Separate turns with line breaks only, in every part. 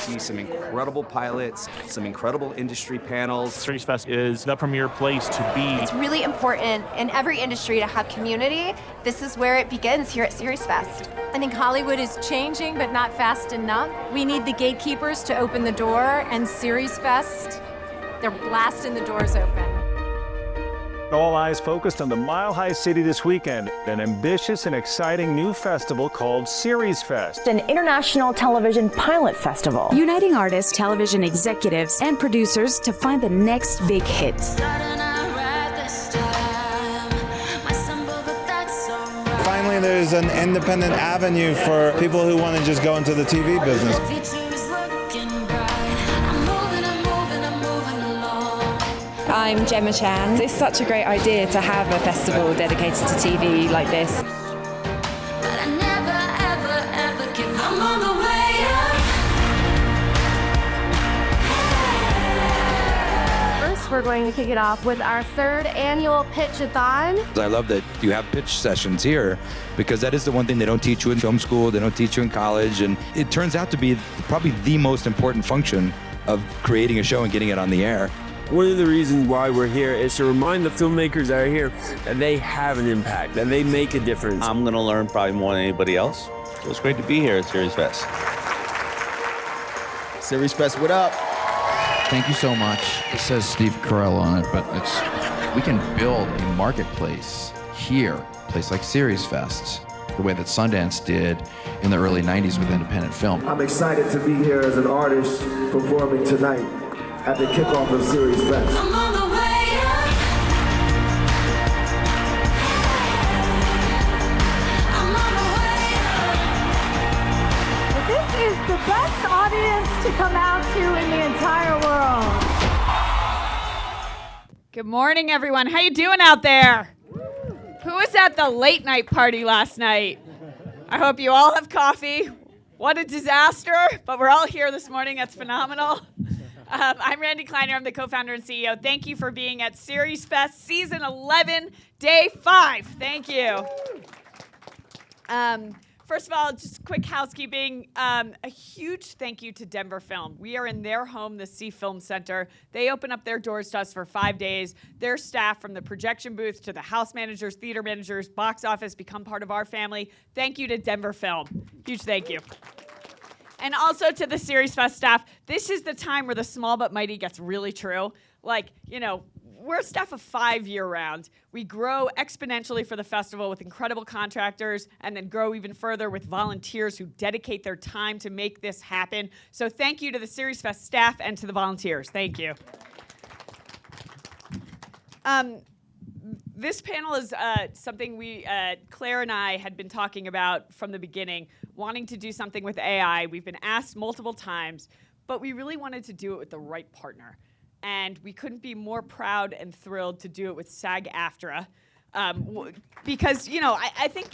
see some incredible pilots, some incredible industry panels.
SeriesFest is the premier place to be.
It's really important in every industry to have community. This is where it begins here at SeriesFest.
I think Hollywood is changing, but not fast enough. We need the gatekeepers to open the door, and SeriesFest, they're blasting the doors open.
All eyes focused on the Mile High City this weekend, an ambitious and exciting new festival called SeriesFest.
An international television pilot festival.
Uniting artists, television executives, and producers to find the next big hit.
Finally, there's an independent avenue for people who want to just go into the TV business.
I'm Gemma Chan. It's such a great idea to have a festival dedicated to TV like this.
First, we're going to kick it off with our third annual Pitch-a-thon.
I love that you have pitch sessions here because that is the one thing they don't teach you in film school, they don't teach you in college, and it turns out to be probably the most important function of creating a show and getting it on the air.
One of the reasons why we're here is to remind the filmmakers that are here that they have an impact, that they make a difference.
I'm going to learn probably more than anybody else. So it's great to be here at SeriesFest.
SeriesFest, what up?
Thank you so much. It says Steve Carell on it, but we can build a marketplace here, a place like SeriesFest, the way that Sundance did in the early 90s with independent film.
I'm excited to be here as an artist performing tonight at the kickoff of SeriesFest. I'm on the way up.
I'm on the way up. This is the best audience to come out to in the entire world.
Good morning, everyone. How you doing out there? Who was at the late night party last night? I hope you all have coffee. What a disaster, but we're all here this morning. That's phenomenal. I'm Randy Kleiner. I'm the co-founder and CEO. Thank you for being at SeriesFest Season 11, Day 5. Thank you. First of all, just quick housekeeping. A huge thank you to Denver Film. We are in their home, the C Film Center. They open up their doors to us for 5 days. Their staff, from the projection booth to the house managers, theater managers, box office, become part of our family. Thank you to Denver Film. Huge thank you. And also to the SeriesFest staff, this is the time where the small but mighty gets really true. Like, we're a staff of 5 year-round. We grow exponentially for the festival with incredible contractors and then grow even further with volunteers who dedicate their time to make this happen. So thank you to the SeriesFest staff and to the volunteers. Thank you. This panel is something Claire and I had been talking about from the beginning, wanting to do something with AI. We've been asked multiple times, but we really wanted to do it with the right partner. And we couldn't be more proud and thrilled to do it with SAG-AFTRA. Because, I think,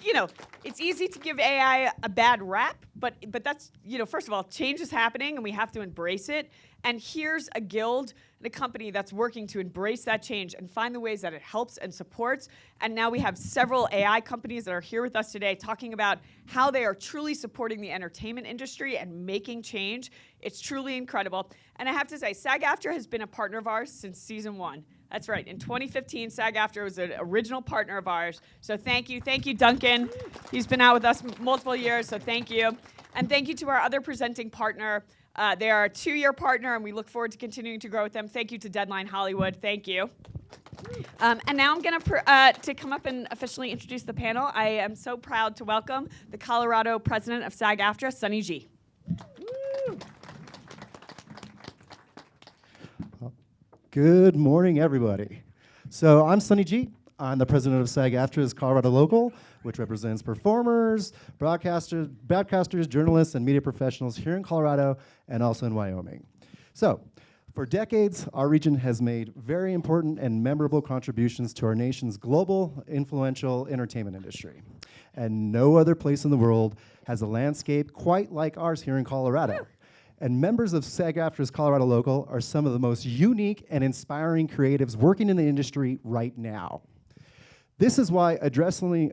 it's easy to give AI a bad rap, but that's, first of all, change is happening and we have to embrace it. And here's a guild and a company that's working to embrace that change and find the ways that it helps and supports. And now we have several AI companies that are here with us today talking about how they are truly supporting the entertainment industry and making change. It's truly incredible. And I have to say, SAG-AFTRA has been a partner of ours since season 1. That's right. In 2015, SAG-AFTRA was an original partner of ours. So thank you. Thank you, Duncan. He's been out with us multiple years, so thank you. And thank you to our other presenting partner. They are a 2-year partner, and we look forward to continuing to grow with them. Thank you to Deadline Hollywood. Thank you. And now I'm going to come up and officially introduce the panel. I am so proud to welcome the Colorado president of SAG-AFTRA, Sunny G.
Good morning, everybody. So I'm Sunny G. I'm the president of SAG-AFTRA's Colorado Local, which represents performers, broadcasters, journalists, and media professionals here in Colorado and also in Wyoming. So, for decades, our region has made very important and memorable contributions to our nation's global, influential entertainment industry. And no other place in the world has a landscape quite like ours here in Colorado. And members of SAG-AFTRA's Colorado Local are some of the most unique and inspiring creatives working in the industry right now. This is why addressing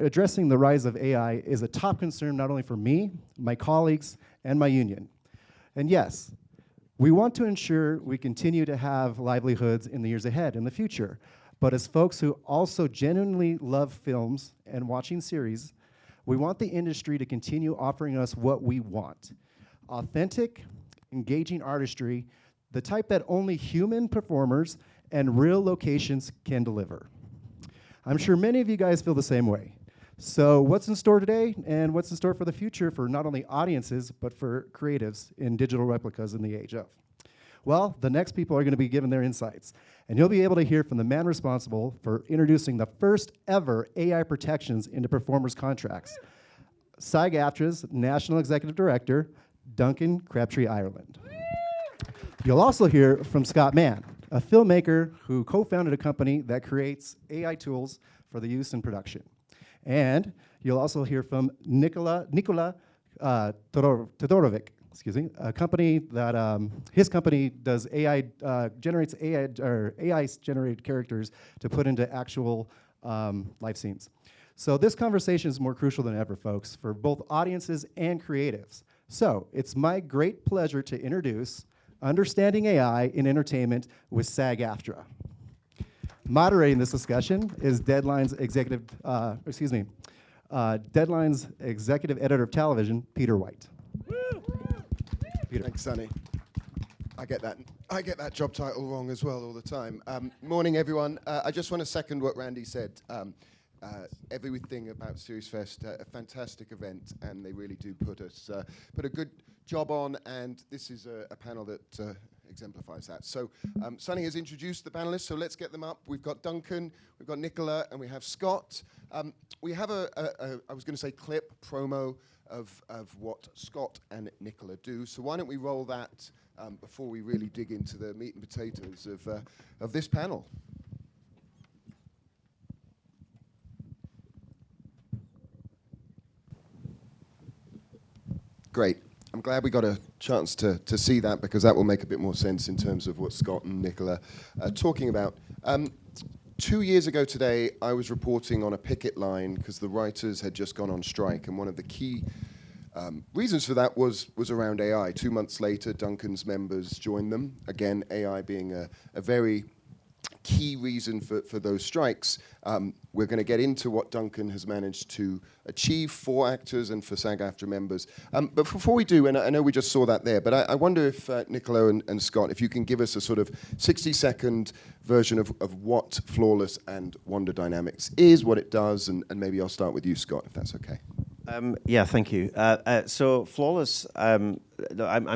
the rise of AI is a top concern not only for me, my colleagues, and my union. And yes, We want to ensure we continue to have livelihoods in the years ahead, in the future. But as folks who also genuinely love films and watching series, we want the industry to continue offering us what we want. Authentic, engaging artistry, the type that only human performers and real locations can deliver. I'm sure many of you guys feel the same way. So what's in store today, and what's in store for the future for not only audiences, but for creatives in digital replicas in the age of? Well, the next people are going to be given their insights, and you'll be able to hear from the man responsible for introducing the first ever AI protections into performers' contracts, SAG-AFTRA's National Executive Director, Duncan Crabtree-Ireland. You'll also hear from Scott Mann, a filmmaker who co-founded a company that creates AI tools for the use in production. And you'll also hear from Nikola Todorovic, a company that his company does generates AI-generated characters to put into actual live scenes. So this conversation is more crucial than ever, folks, for both audiences and creatives. So it's my great pleasure to introduce Understanding AI in Entertainment with SAG-AFTRA. Moderating this discussion is Deadline's executive editor of television, Peter White.
Peter. Thanks, Sonny. I get that job title wrong as well all the time. Morning, everyone. I just want to second what Randy said. Everything about SeriesFest, a fantastic event, and they really do put a good job on, and this is a panel that exemplifies that. So Sonny has introduced the panelists, so let's get them up. We've got Duncan, we've got Nikola, and we have Scott. We have I was going to say clip, promo of what Scott and Nikola do. So why don't we roll that before we really dig into the meat and potatoes of this panel. Great. I'm glad we got a chance to see that, because that will make a bit more sense in terms of what Scott and Nikola are talking about. 2 years ago today, I was reporting on a picket line because the writers had just gone on strike, and one of the key reasons for that was around AI. 2 months later, Duncan's members joined them. Again, AI being a very key reason for those strikes. We're going to get into what Duncan has managed to achieve for actors and for SAG-AFTRA members. But before we do, and I know we just saw that there, but I wonder if Nikola and Scott, if you can give us a sort of 60-second version of what Flawless and Wonder Dynamics is, what it does, and maybe I'll start with you, Scott, if that's okay.
Yeah, thank you. So Flawless, I'm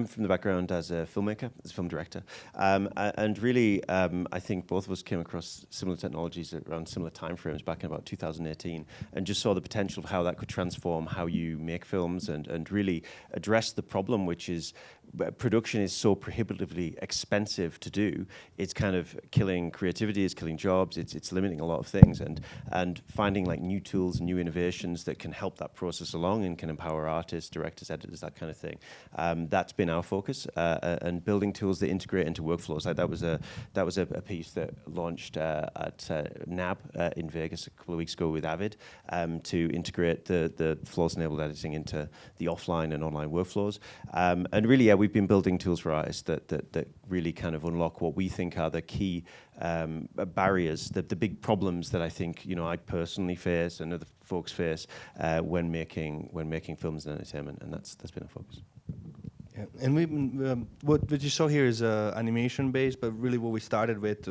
from the background as a filmmaker, as a film director, and really I think both of us came across similar technologies around similar timeframes back in about 2018, and just saw the potential of how that could transform how you make films and really address the problem, which is production is so prohibitively expensive to do. It's kind of killing creativity, it's killing jobs, it's limiting a lot of things, and finding like new tools and new innovations that can help that process along and can empower artists, directors, editors, that kind of thing. That's been our focus, and building tools that integrate into workflows. Like that was a piece that launched at NAB in Vegas a couple of weeks ago with Avid to integrate the Flawless-enabled editing into the offline and online workflows. And really, yeah, we've been building tools for artists that really kind of unlock what we think are the key barriers, the big problems that I think I personally face and other folks face when making films and entertainment, and that's been our focus.
Yeah, and we've been, what you saw here is animation based, but really what we started with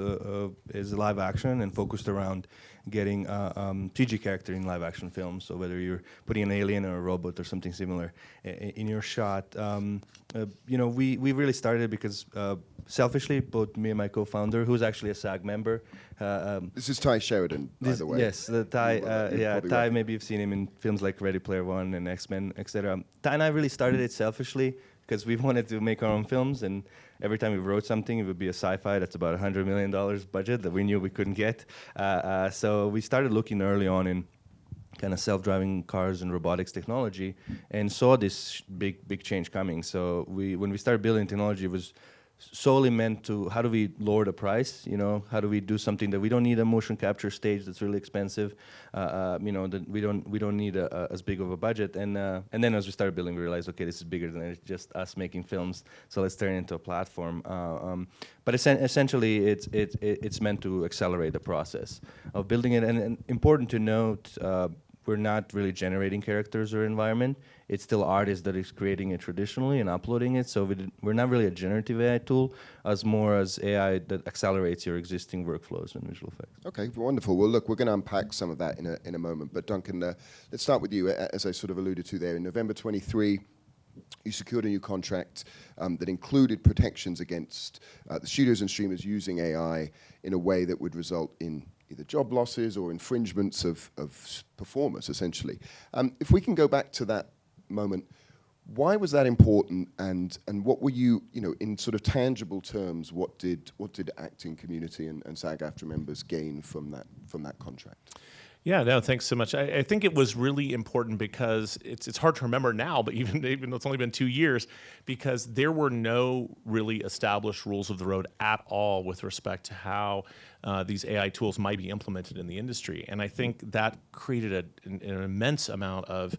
is live action and focused around getting CG character in live action films. So whether you're putting an alien or a robot or something similar in your shot, we really started because selfishly, both me and my co-founder, who's actually a SAG member.
This is Ty Sheridan, by the way.
Yes, Ty. Ty, maybe you've seen him in films like Ready Player One and X-Men, etc. Ty and I really started it selfishly because we wanted to make our own films, and every time we wrote something, it would be a sci-fi that's about $100 million budget that we knew we couldn't get. So we started looking early on in kind of self-driving cars and robotics technology, and saw this big change coming. So when we started building technology, it was solely meant to, how do we lower the price? You know, how do we do something that we don't need a motion capture stage that's really expensive? You know, that we don't need as big of a budget. And then as we started building, we realized, okay, this is bigger than just us making films. So let's turn it into a platform. But essentially, it's meant to accelerate the process of building it. And important to note, we're not really generating characters or environment. It's still artists that is creating it traditionally and uploading it. So we're not really a generative AI tool, as more as AI that accelerates your existing workflows and visual effects.
Okay, wonderful. Well, look, we're going to unpack some of that in a moment. But Duncan, let's start with you. As I sort of alluded to there, in November 23, you secured a new contract that included protections against the studios and streamers using AI in a way that would result in either job losses or infringements of performers, essentially. If we can go back to that moment, why was that important, and what were you know, in sort of tangible terms, what did acting community and SAG-AFTRA members gain from that contract?
Yeah, no, thanks so much. I think it was really important because it's hard to remember now, but even though it's only been 2 years, because there were no really established rules of the road at all with respect to how these AI tools might be implemented in the industry. And I think that created an immense amount of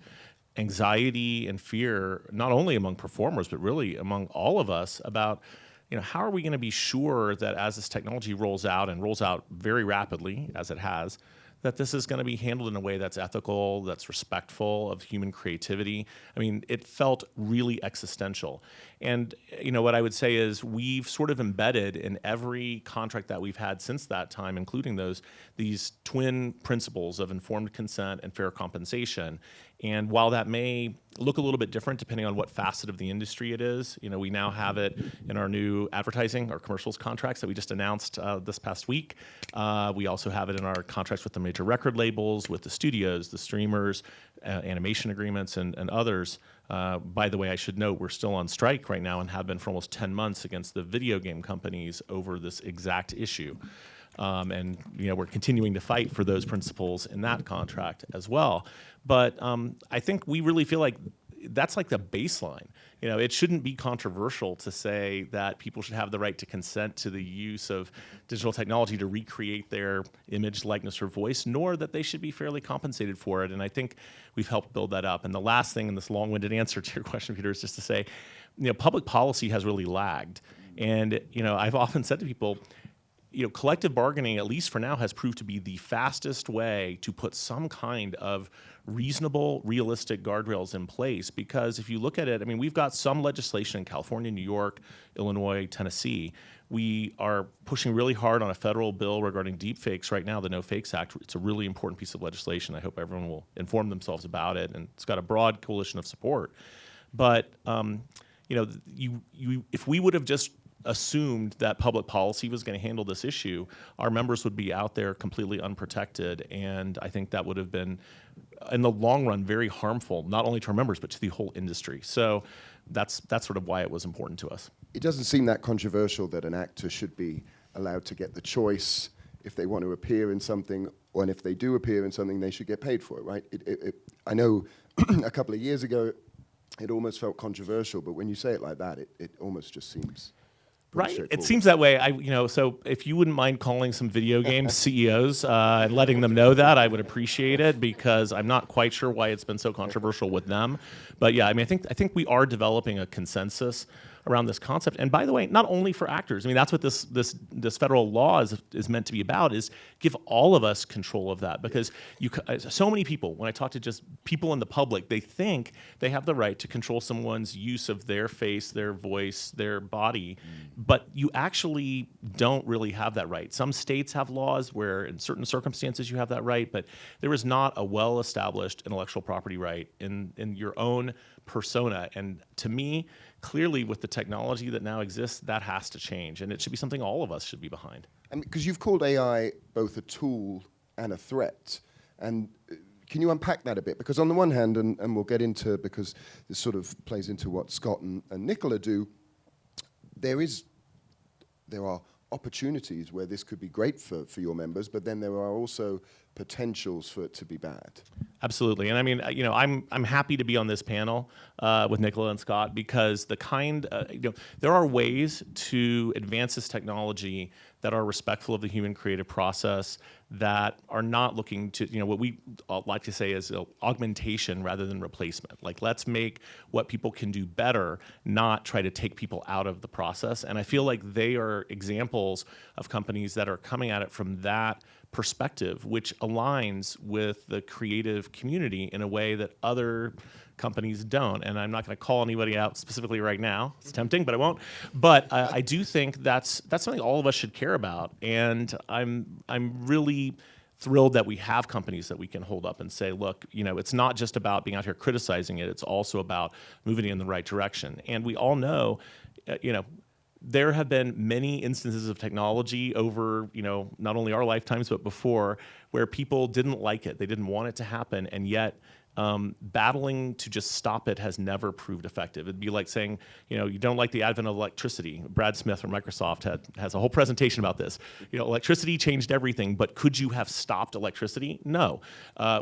anxiety and fear, not only among performers, but really among all of us about, you know, how are we going to be sure that as this technology rolls out and rolls out very rapidly, as it has, that this is going to be handled in a way that's ethical, that's respectful of human creativity. I mean, it felt really existential. And you know, what I would say is we've sort of embedded in every contract that we've had since that time, including these twin principles of informed consent and fair compensation. And while that may look a little bit different depending on what facet of the industry it is, you know, we now have it in our new advertising, our commercials contracts that we just announced this past week. We also have it in our contracts with the major record labels, with the studios, the streamers, animation agreements, and others. By the way, I should note we're still on strike right now and have been for almost 10 months against the video game companies over this exact issue. And you know, we're continuing to fight for those principles in that contract as well. But I think we really feel like that's like the baseline. You know, it shouldn't be controversial to say that people should have the right to consent to the use of digital technology to recreate their image, likeness, or voice, nor that they should be fairly compensated for it. And I think we've helped build that up. And the last thing in this long-winded answer to your question, Peter, is just to say, you know, public policy has really lagged. And, you know, I've often said to people, you know, collective bargaining, at least for now, has proved to be the fastest way to put some kind of reasonable, realistic guardrails in place. Because if you look at it, I mean, we've got some legislation in California, New York, Illinois, Tennessee. We are pushing really hard on a federal bill regarding deepfakes right now, the No Fakes Act. It's a really important piece of legislation. I hope everyone will inform themselves about it, and it's got a broad coalition of support. But you know, if we would have just assumed that public policy was going to handle this issue, our members would be out there completely unprotected, and I think that would have been, in the long run, very harmful, not only to our members, but to the whole industry. So that's sort of why it was important to us.
It doesn't seem that controversial that an actor should be allowed to get the choice if they want to appear in something, or if they do appear in something, they should get paid for it, right? I know a couple of years ago, it almost felt controversial, but when you say it like that, it almost just seems
right. It seems that way. So if you wouldn't mind calling some video game CEOs and letting them know that, I would appreciate it, because I'm not quite sure why it's been so controversial with them. But yeah, I mean, I think we are developing a consensus around this concept. And by the way, not only for actors. I mean, that's what this federal law is meant to be about, is give all of us control of that. Because so many people, when I talk to just people in the public, they think they have the right to control someone's use of their face, their voice, their body, but you actually don't really have that right. Some states have laws where in certain circumstances you have that right, but there is not a well-established intellectual property right in your own persona. And to me, clearly with the technology that now exists, that has to change, and it should be something all of us should be behind.
And because you've called AI both a tool and a threat, and can you unpack that a bit? Because on the one hand, and we'll get into, because this sort of plays into what Scott and Nikola do, there are opportunities where this could be great for your members, but then there are also potentials for it to be bad.
Absolutely, and I mean, I'm happy to be on this panel with Nikola and Scott because there are ways to advance this technology that are respectful of the human creative process, that are not looking to, what we like to say is augmentation rather than replacement. Like, let's make what people can do better, not try to take people out of the process. And I feel like they are examples of companies that are coming at it from that perspective, which aligns with the creative community in a way that other companies don't. And I'm not going to call anybody out specifically right now. It's tempting, but I won't. But I do think that's something all of us should care about. And I'm really thrilled that we have companies that we can hold up and say, look, it's not just about being out here criticizing it. It's also about moving in the right direction. And we all know, there have been many instances of technology over, not only our lifetimes, but before, where people didn't like it. They didn't want it to happen. And yet, battling to just stop it has never proved effective. It'd be like saying, you don't like the advent of electricity. Brad Smith from Microsoft has a whole presentation about this. Electricity changed everything, but could you have stopped electricity? No.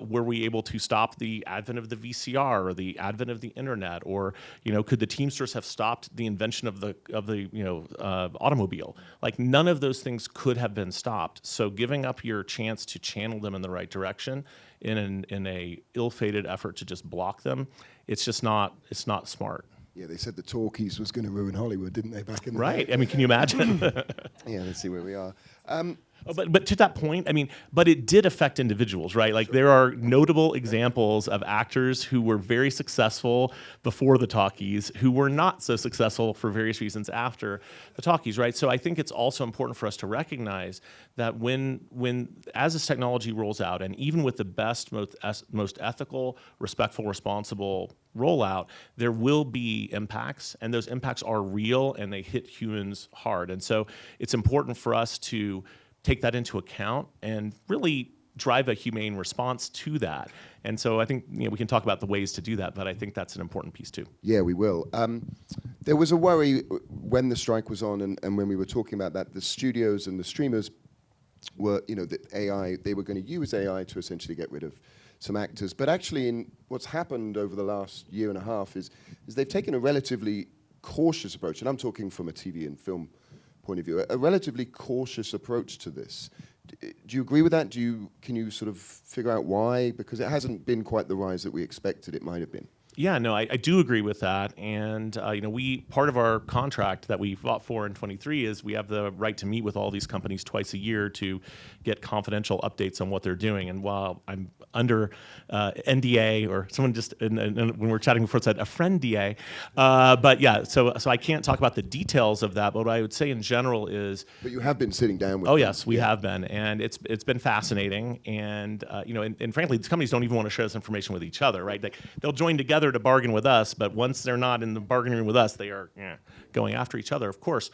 Were we able to stop the advent of the VCR or the advent of the internet? Or, could the Teamsters have stopped the invention of the automobile? Like, none of those things could have been stopped. So giving up your chance to channel them in the right direction in a ill-fated effort to just block them, it's not smart.
Yeah, they said the talkies was going to ruin Hollywood, didn't they, back in the day?
Right. I mean, can you imagine?
Yeah, let's see where we are.
But to that point, but it did affect individuals, right? Like, there are notable examples of actors who were very successful before the talkies, who were not so successful for various reasons after the talkies, right? So I think it's also important for us to recognize that as this technology rolls out, and even with the best, most ethical, respectful, responsible rollout, there will be impacts, and those impacts are real and they hit humans hard. And so it's important for us to take that into account and really drive a humane response to that. And so I think we can talk about the ways to do that, but I think that's an important piece too.
Yeah, we will. There was a worry when the strike was on and when we were talking about that, the studios and the streamers were, that AI, they were going to use AI to essentially get rid of some actors. But actually, in what's happened over the last year and a half is they've taken a relatively cautious approach, and I'm talking from a TV and film point of view, a relatively cautious approach to this. Do you agree with that? Can you sort of figure out why? Because it hasn't been quite the rise that we expected it might have been.
Yeah, no, I do agree with that. And, part of our contract that we fought for in 23 is we have the right to meet with all these companies twice a year to get confidential updates on what they're doing. And while I'm under NDA, or someone just, when we were chatting before, said a friend DA. But yeah, so I can't talk about the details of that. But what I would say in general is...
But you have been sitting down with
them.
Yes,
we have been. And it's been fascinating. And, and frankly, these companies don't even want to share this information with each other, right? They'll join together to bargain with us, but once they're not in the bargaining room with us, they are going after each other, of course.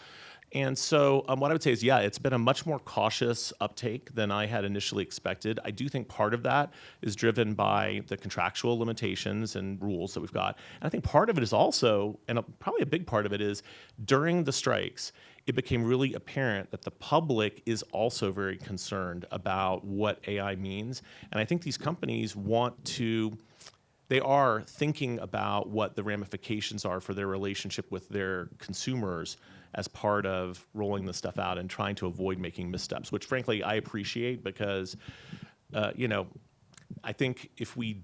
And so what I would say is, it's been a much more cautious uptake than I had initially expected. I do think part of that is driven by the contractual limitations and rules that we've got. And I think part of it is also, and probably a big part of it is, during the strikes, it became really apparent that the public is also very concerned about what AI means. And I think these companies they are thinking about what the ramifications are for their relationship with their consumers as part of rolling this stuff out and trying to avoid making missteps, which frankly I appreciate because, I think if we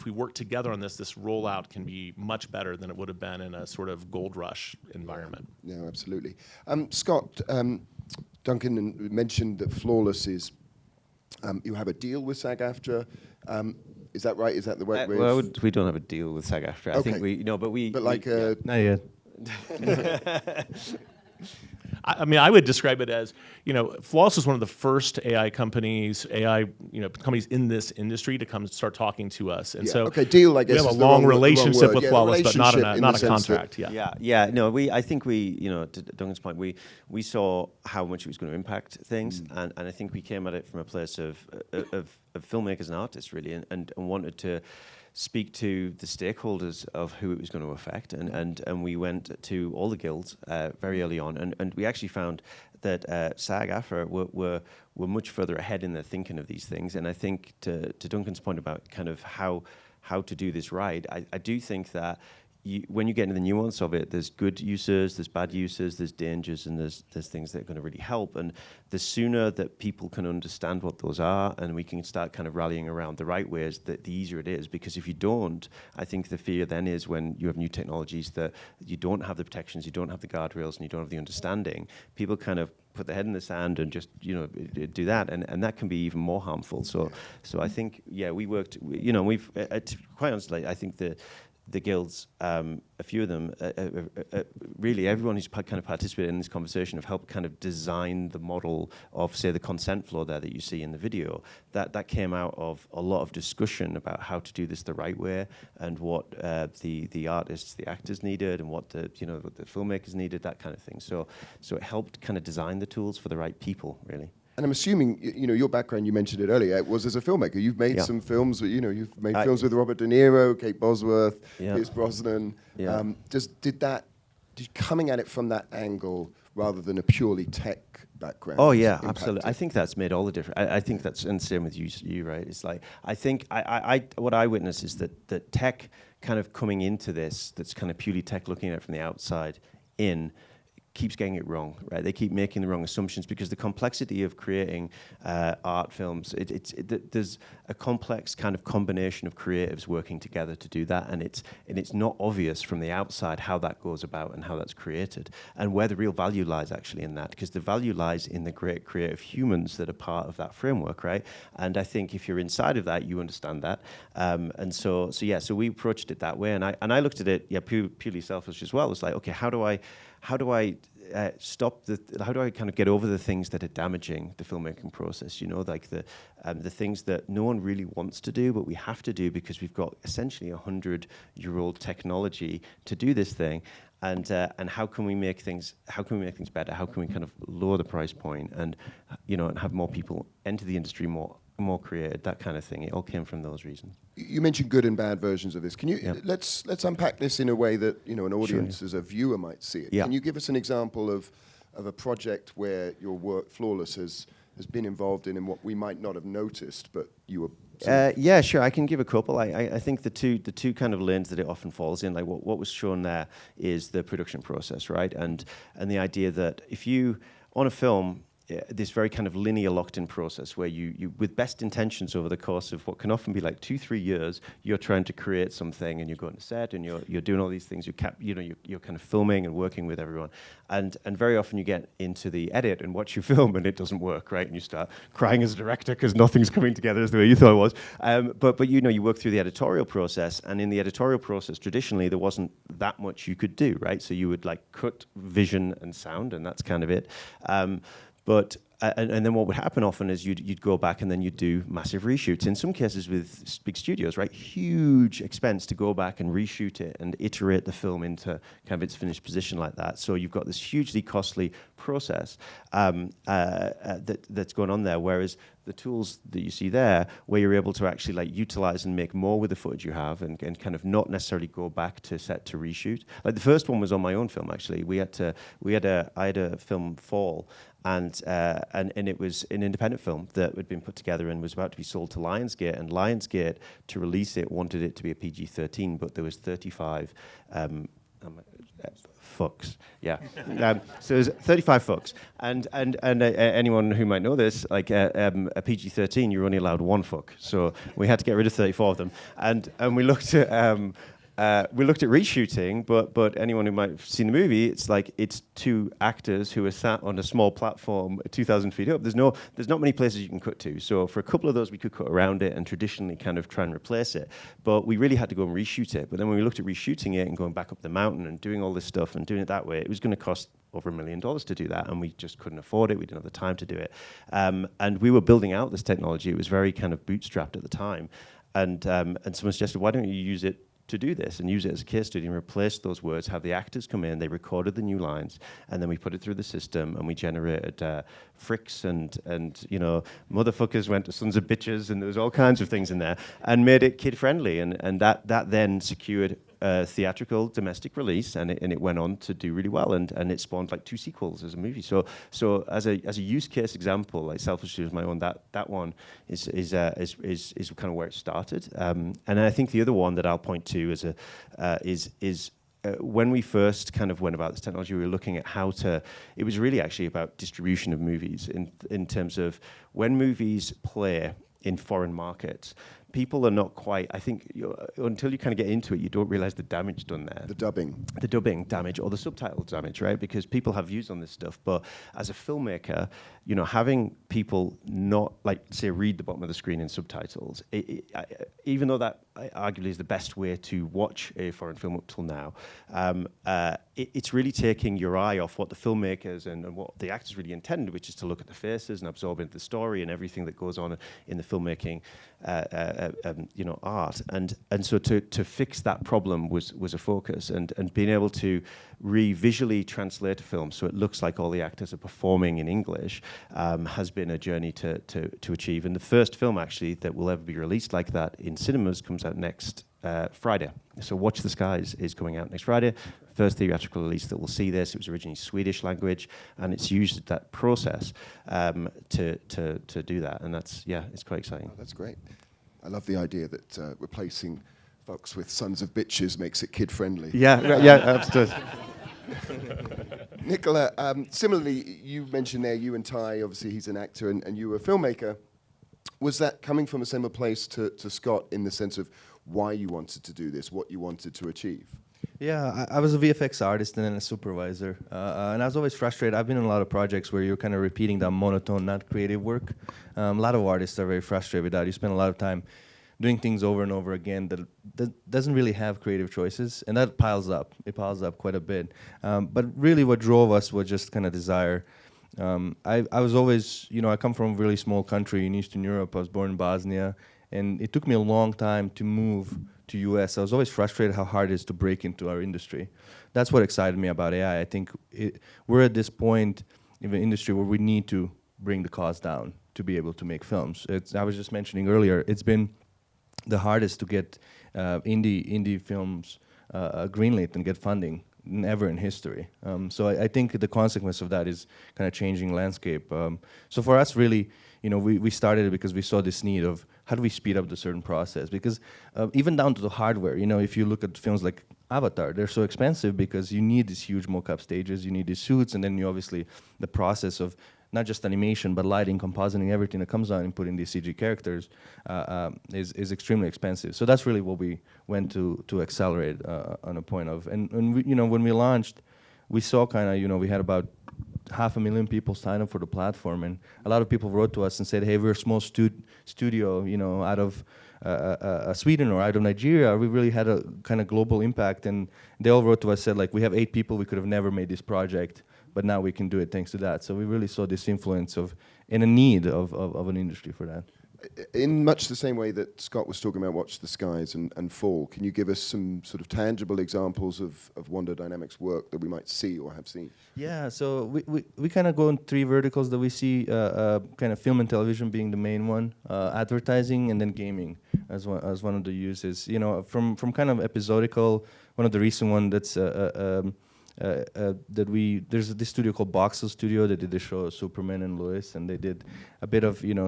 work together on this rollout can be much better than it would have been in a sort of gold rush environment.
Yeah, absolutely. Scott, Duncan mentioned that Flawless is, you have a deal with SAG-AFTRA. Is that right? Is that the right way?
Well, we don't have a deal with SAG-AFTRA.
Okay.
I think
But like...
Not yet.
I would describe it as, Flawless is one of the first AI companies in this industry to come start talking to us. And so
deal, I guess,
we have a long relationship with Flawless, but not a contract.
No, I think to Duncan's point, we saw how much it was going to impact things, and I think we came at it from a place of filmmakers and artists really, and wanted to speak to the stakeholders of who it was going to affect, and we went to all the guilds very early on, and we actually found that SAG-AFTRA were much further ahead in their thinking of these things. And I think to Duncan's point about kind of how to do this right, I do think that when you get into the nuance of it, there's good uses, there's bad uses, there's dangers, and there's things that are going to really help. And the sooner that people can understand what those are, and we can start kind of rallying around the right ways, the easier it is. Because if you don't, I think the fear then is when you have new technologies that you don't have the protections, you don't have the guardrails, and you don't have the understanding, people kind of put their head in the sand and just do that, and that can be even more harmful. So I think we worked. We've quite honestly, I think the guilds, a few of them, really everyone who's kind of participated in this conversation have helped kind of design the model of, say, the consent flow there that you see in the video. That came out of a lot of discussion about how to do this the right way, and what the artists, the actors needed, and what the filmmakers needed, that kind of thing. So it helped kind of design the tools for the right people, really.
And I'm assuming, your background, you mentioned it earlier, was as a filmmaker. You've made some films, you've made films with Robert De Niro, Kate Bosworth, Pierce Brosnan. Did coming at it from that angle rather than a purely tech background?
Oh yeah, absolutely. I think that's made all the difference. I think that's, and same with you, right? It's like, I think what I witness is that tech kind of coming into this, that's kind of purely tech, looking at it from the outside in, keeps getting it wrong, right? They keep making the wrong assumptions, because the complexity of creating art films, there's a complex kind of combination of creatives working together to do that, and it's not obvious from the outside how that goes about and how that's created, and where the real value lies actually in that, because the value lies in the great creative humans that are part of that framework, right? And I think if you're inside of that, you understand that, and so we approached it that way, and I looked at it purely selfish as well. It's like, okay, how do I how do I kind of get over the things that are damaging the filmmaking process? Like the things that no one really wants to do, but we have to do because we've got essentially 100-year-old technology to do this thing. And how can we make things better? How can we kind of lower the price point and and have more people enter the industry more creative, that kind of thing. It all came from those reasons.
You mentioned good and bad versions of this. Can you let's unpack this in a way that an audience as a viewer might see it. Can you give us an example of a project where your work, Flawless, has been involved in, and what we might not have noticed, but you were?
Yeah, sure. I can give a couple. I think the two kind of lanes that it often falls in, like what was shown there, is the production process, right? And the idea that if you on a film. This very kind of linear locked-in process where you, with best intentions over the course of what can often be like 2-3 years, you're trying to create something, and you're going to set, and you're doing all these things. You're kind of filming and working with everyone, and very often you get into the edit and watch your film, and it doesn't work, right? And you start crying as a director because nothing's coming together as the way you thought it was. But you work through the editorial process, and in the editorial process, traditionally there wasn't that much you could do, right? So you would like cut vision and sound, and that's kind of it. But and then what would happen often is you'd go back and then you'd do massive reshoots. In some cases with big studios, right? Huge expense to go back and reshoot it and iterate the film into kind of its finished position like that. So you've got this hugely costly process that's going on there. Whereas the tools that you see there, where you're able to actually like utilize and make more with the footage you have, and kind of not necessarily go back to set to reshoot. Like the first one was on my own film actually. I had a film Fall. And it was an independent film that had been put together and was about to be sold to Lionsgate. And Lionsgate, to release it, wanted it to be a PG-13, but there was 35 fucks. Yeah. So there's 35 fucks. And anyone who might know this, like a PG-13, you're only allowed one fuck. So we had to get rid of 34 of them. And we looked at reshooting, but anyone who might have seen the movie, it's two actors who are sat on a small platform 2,000 feet up. There's not many places you can cut to. So for a couple of those, we could cut around it and traditionally kind of try and replace it. But we really had to go and reshoot it. But then when we looked at reshooting it and going back up the mountain and doing all this stuff and doing it that way, it was going to cost over $1 million to do that, and we just couldn't afford it. We didn't have the time to do it. And we were building out this technology. It was very kind of bootstrapped at the time. And someone suggested, why don't you use it to do this and use it as a case study and replace those words, have the actors come in, they recorded the new lines, and then we put it through the system and we generated fricks and you know, motherfuckers went to sons of bitches, and there was all kinds of things in there, and made it kid friendly, and that then secured theatrical domestic release, and it went on to do really well, and it spawned like 2 sequels as a movie. So as a use case example, like selfishly as my own, that one is kind of where it started. And I think the other one that I'll point to is when we first kind of went about this technology, we were looking at how to. It was really actually about distribution of movies in terms of when movies play in foreign markets. People are not quite, I think, until you kind of get into it, you don't realize the damage done there.
The dubbing
damage or the subtitle damage, right? Because people have views on this stuff. But as a filmmaker, you know, having people not, like, say, read the bottom of the screen in subtitles, even though that arguably is the best way to watch a foreign film up till now, it's really taking your eye off what the filmmakers and what the actors really intended, which is to look at the faces and absorb into the story and everything that goes on in the filmmaking you know, art, and so to fix that problem was a focus, and being able to visually translate a film so it looks like all the actors are performing in English has been a journey to achieve. And the first film actually that will ever be released like that in cinemas comes out next Friday. So Watch the Skies is coming out next Friday. First theatrical release that will see this. It was originally Swedish language, and it's used that process to do that, and that's, yeah, it's quite exciting.
Oh, that's great. I love the idea that replacing folks with sons of bitches makes it kid friendly.
Yeah, absolutely.
Nikola, similarly, you mentioned there you and Ty, obviously he's an actor and you were a filmmaker. Was that coming from a similar place to Scott in the sense of why you wanted to do this, what you wanted to achieve?
Yeah, I was a VFX artist and then a supervisor, and I was always frustrated. I've been in a lot of projects where you're kind of repeating that monotone, not creative work. A lot of artists are very frustrated with that. You spend a lot of time doing things over and over again that doesn't really have creative choices, and that piles up. It piles up quite a bit. But really what drove us was just kind of desire. I was always, you know, I come from a really small country in Eastern Europe. I was born in Bosnia, and it took me a long time to move to US. I was always frustrated how hard it is to break into our industry. That's what excited me about AI. I think we're at this point in the industry where we need to bring the cost down to be able to make films. I was just mentioning earlier, it's been the hardest to get indie films greenlit and get funding ever in history. So I think the consequence of that is kind of changing landscape. So for us, really, you know, we started it because we saw this need of how do we speed up the certain process? Because even down to the hardware, you know, if you look at films like Avatar, they're so expensive because you need these huge mock-up stages, you need these suits, and then you obviously the process of not just animation, but lighting, compositing, everything that comes on and putting these CG characters is extremely expensive. So that's really what we went to accelerate on a point of. And we, you know, when we launched, we saw kind of, you know, we had about 500,000 people sign up for the platform, and a lot of people wrote to us and said, hey, we're a small studio, you know, out of Sweden or out of Nigeria. We really had a kind of global impact, and they all wrote to us, said, like, we have 8 people, we could have never made this project, but now we can do it thanks to that. So we really saw this influence of, and a need of an industry for that.
In much the same way that Scott was talking about Watch the Skies and Fall, can you give us some sort of tangible examples of Wonder Dynamics work that we might see or have seen?
Yeah, so we kind of go in 3 verticals that we see, kind of film and television being the main one, advertising, and then gaming as one of the uses. You know, from kind of episodical, one of the recent one that's there's this studio called Boxel Studio that did the show Superman and Lois, and they did a bit of, you know,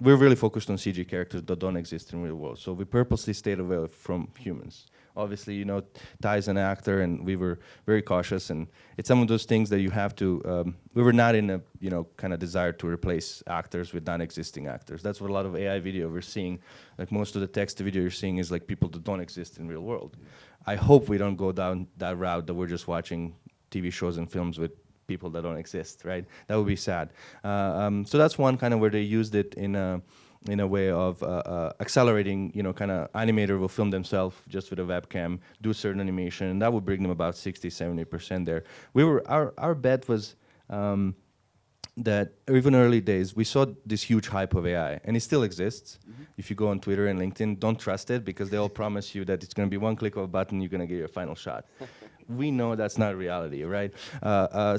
we're really focused on CG characters that don't exist in real world. So we purposely stayed away from humans. Obviously, you know, Ty's an actor, and we were very cautious, and it's some of those things that you have to, we were not in a, you know, kind of desire to replace actors with non-existing actors. That's what a lot of AI video we're seeing. Like most of the text video you're seeing is like people that don't exist in real world. I hope we don't go down that route that we're just watching TV shows and films with people that don't exist, right? That would be sad. So that's one kind of where they used it in a way of accelerating, you know, kind of animator will film themselves just with a webcam, do a certain animation, and that would bring them about 60, 70% there. Our bet was that even early days, we saw this huge hype of AI, and it still exists. If you go on Twitter and LinkedIn, don't trust it, because they'll promise you that it's going to be one click of a button, you're going to get your final shot. We know that's not reality, right?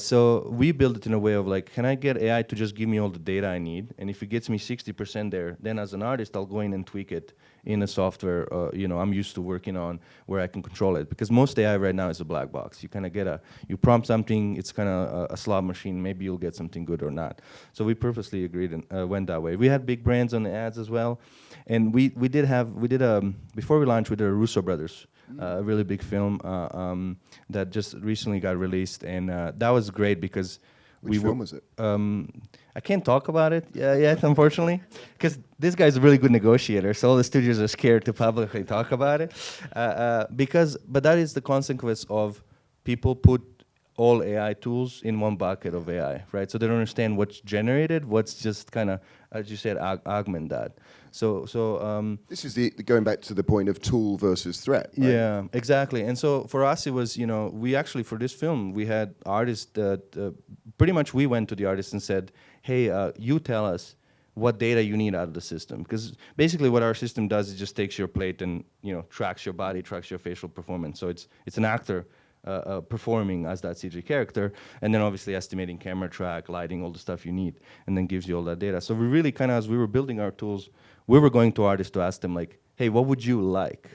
So we build it in a way of like, can I get AI to just give me all the data I need? And if it gets me 60% there, then as an artist, I'll go in and tweak it in a software I'm used to working on, where I can control it. Because most AI right now is a black box. You kind of get you prompt something, it's kind of a slot machine. Maybe you'll get something good or not. So we purposely agreed and went that way. We had big brands on the ads as well, and we did before we launched, we did a Russo brothers. A really big film that just recently got released, and that was great because
Which film was it?
I can't talk about it yet, unfortunately, because this guy's a really good negotiator, so all the studios are scared to publicly talk about it. But that is the consequence of people put all AI tools in one bucket of AI, right? So they don't understand what's generated, what's just kind of, as you said, augment that. So
this is the going back to the point of tool versus threat. Right?
Yeah, exactly. And so for us, it was, we actually, for this film, we had artists that pretty much we went to the artists and said, hey, you tell us what data you need out of the system. Because basically what our system does is just takes your plate and, tracks your body, tracks your facial performance. So it's an actor performing as that CG character, and then obviously estimating camera track, lighting, all the stuff you need, and then gives you all that data. So we really kind of, as we were building our tools, we were going to artists to ask them like, hey, what would you like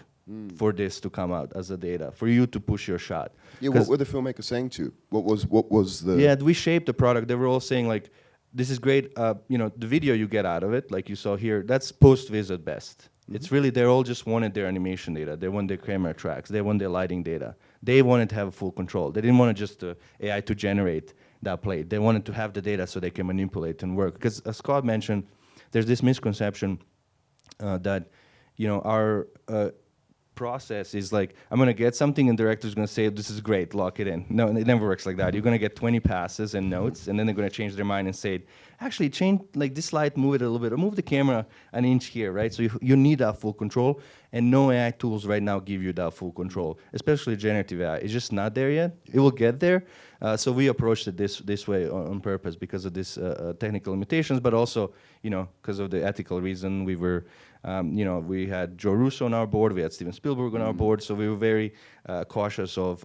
for this to come out as a data, for you to push your shot?
Yeah, what were the filmmakers saying to you? What was the...
Yeah, we shaped the product. They were all saying like, this is great, the video you get out of it, like you saw here, that's post-vis at best. It's really, they all just wanted their animation data. They want their camera tracks. They want their lighting data. They wanted to have full control. They didn't want just AI to generate that plate. They wanted to have the data so they can manipulate and work. Because as Scott mentioned, there's this misconception that, our process is like, I'm going to get something and the director's going to say, this is great, lock it in. No, it never works like that. You're going to get 20 passes and notes, and then they're going to change their mind and say, actually, change like this light, move it a little bit, or move the camera an inch here, right? So you need that full control, and no AI tools right now give you that full control, especially generative AI. It's just not there yet. It will get there. So we approached it this way on purpose because of this technical limitations, but also, because of the ethical reason. We were, we had Joe Russo on our board, we had Steven Spielberg on our board, so we were very cautious of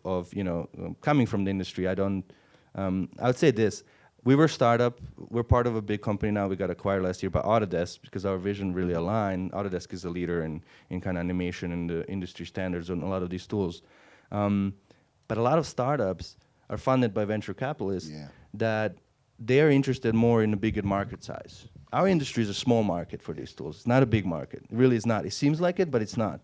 coming from the industry. I would say this. We were a startup. We're part of a big company now. We got acquired last year by Autodesk because our vision really aligned. Autodesk is a leader in kind of animation and the industry standards on a lot of these tools. But a lot of startups are funded by venture capitalists that they're interested more in a bigger market size. Our industry is a small market for these tools. It's not a big market. It really is not. It seems like it, but it's not.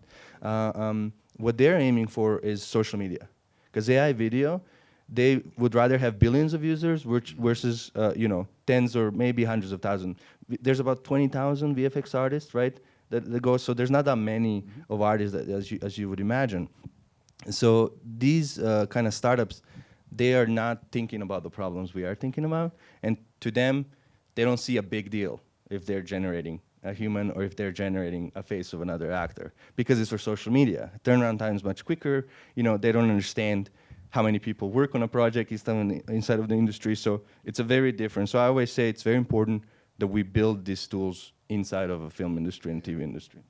What they're aiming for is social media. Because AI video, they would rather have billions of users versus tens or maybe hundreds of thousands. There's about 20,000 VFX artists, right? That go. So there's not that many of artists as you would imagine. So these kind of startups, they are not thinking about the problems we are thinking about, and to them, they don't see a big deal if they're generating a human or if they're generating a face of another actor, because it's for social media. Turnaround time is much quicker. They don't understand how many people work on a project inside of the industry, so it's a very different. So I always say it's very important that we build these tools inside of a film industry and TV industry.